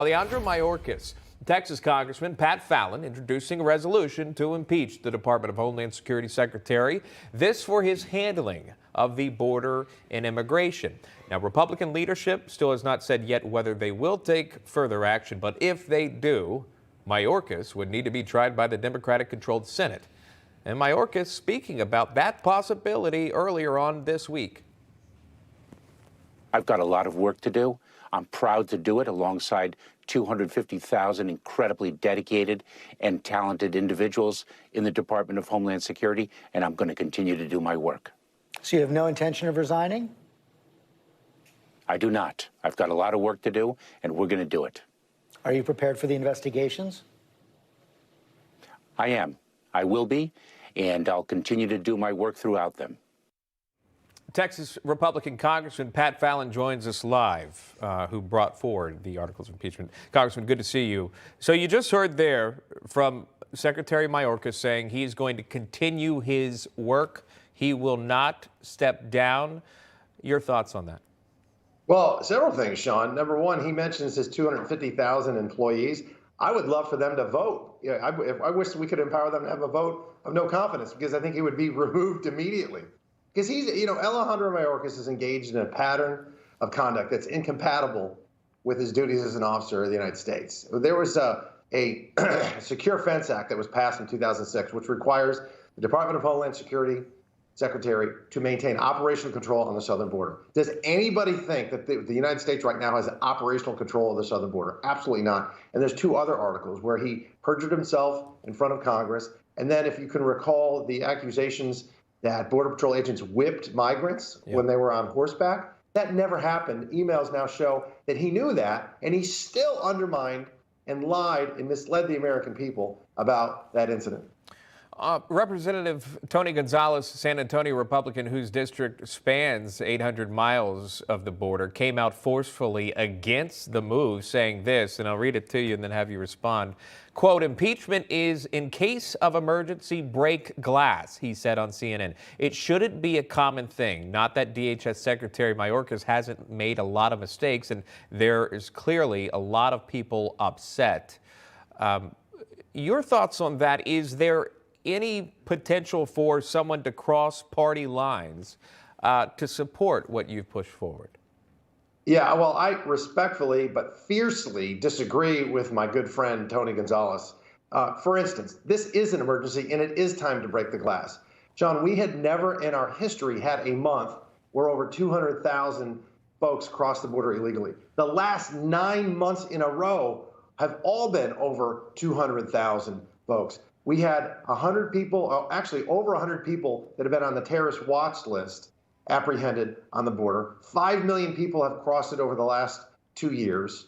Alejandro Mayorkas, Texas Congressman Pat Fallon, introducing a resolution to impeach the Department of Homeland Security Secretary. This for his handling of the border and immigration. Now, Republican leadership still has not said yet whether they will take further action, but if they do, Mayorkas would need to be tried by the Democratic-controlled Senate. And Mayorkas speaking about that possibility earlier on this week. I've got a lot of work to do. I'm proud to do it alongside 250,000 incredibly dedicated and talented individuals in the Department of Homeland Security, and I'm going to continue to do my work. So you have no intention of resigning? I do not. I've got a lot of work to do, and we're going to do it. Are you prepared for the investigations? I am. I will be, and I'll continue to do my work throughout them. Texas Republican Congressman Pat Fallon joins us live, who brought forward the articles of impeachment. Congressman, good to see you. So you just heard there from Secretary Mayorkas saying he's going to continue his work. He will not step down. Your thoughts on that? Well, several things, Shaun. Number one, he mentions his 250,000 employees. I would love for them to vote. I wish we could empower them to have a vote of no confidence, because I think he would be removed immediately. Because Alejandro Mayorkas is engaged in a pattern of conduct that's incompatible with his duties as an officer of the United States. There was a Secure Fence Act that was passed in 2006, which requires the Department of Homeland Security Secretary to maintain operational control on the southern border. Does anybody think that the United States right now has operational control of the southern border? Absolutely not. And there's two other articles where he perjured himself in front of Congress. And then, if you can recall, the accusations that Border Patrol agents whipped migrants when they were on horseback. That never happened. Emails now show that he knew that, and he still undermined and lied and misled the American people about that incident. Representative Tony Gonzalez, San Antonio Republican, whose district spans 800 miles of the border, came out forcefully against the move, saying this, and I'll read it to you and then have you respond. Quote, impeachment is in case of emergency break glass, he said on CNN. It shouldn't be a common thing. Not that DHS Secretary Mayorkas hasn't made a lot of mistakes, and there is clearly a lot of people upset. Your thoughts on that? Is there any potential for someone to cross party lines to support what you've pushed forward? Yeah, well, I respectfully but fiercely disagree with my good friend Tony Gonzalez. For instance, this is an emergency, and it is time to break the glass. Shaun, we had never in our history had a month where over 200,000 folks crossed the border illegally. The last 9 months in a row have all been over 200,000 folks. We had 100 people, actually over 100 people that have been on the terrorist watch list apprehended on the border. 5 million people have crossed it over the last 2 years.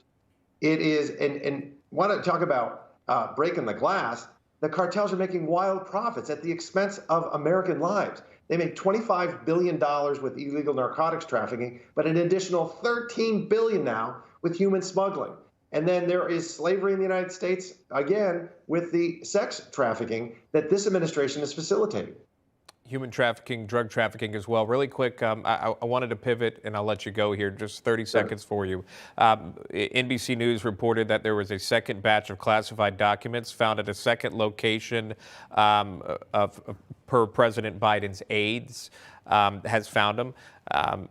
It is, and want to talk about breaking the glass, the cartels are making wild profits at the expense of American lives. They make $25 billion with illegal narcotics trafficking, but an additional $13 billion now with human smuggling. And then there is slavery in the United States, again, with the sex trafficking that this administration is facilitating. Human trafficking, drug trafficking as well. Really quick, I wanted to pivot, and I'll let you go here. Just 30 seconds for you. NBC News reported that there was a second batch of classified documents found at a second location per President Biden's aides. Has found them.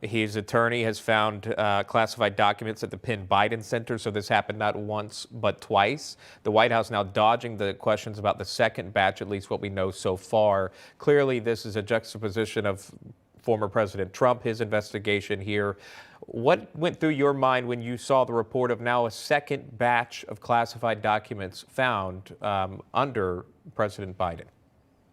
His attorney has found classified documents at the Penn Biden Center, so this happened not once but twice. The White House now dodging the questions about the second batch, at least what we know so far. Clearly, this is a juxtaposition of former President Trump, his investigation here. What went through your mind when you saw the report of now a second batch of classified documents found under President Biden?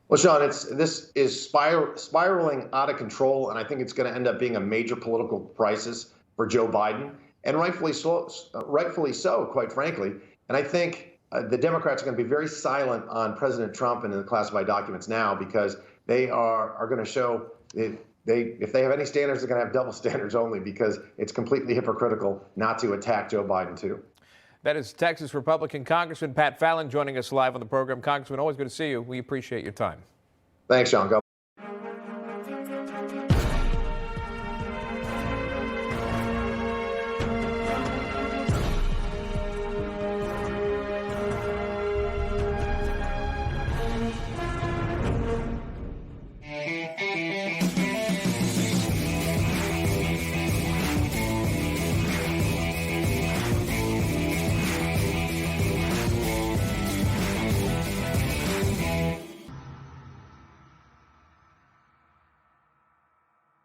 Well, Shaun, this is spiraling out of control, and I think it's going to end up being a major political crisis for Joe Biden, and rightfully so, quite frankly. And I think the Democrats are going to be very silent on President Trump and the classified documents now, because they are going to show if they have any standards, they're going to have double standards only, because it's completely hypocritical not to attack Joe Biden too. That is Texas Republican Congressman Pat Fallon joining us live on the program. Congressman, always good to see you. We appreciate your time. Thanks, Shaun.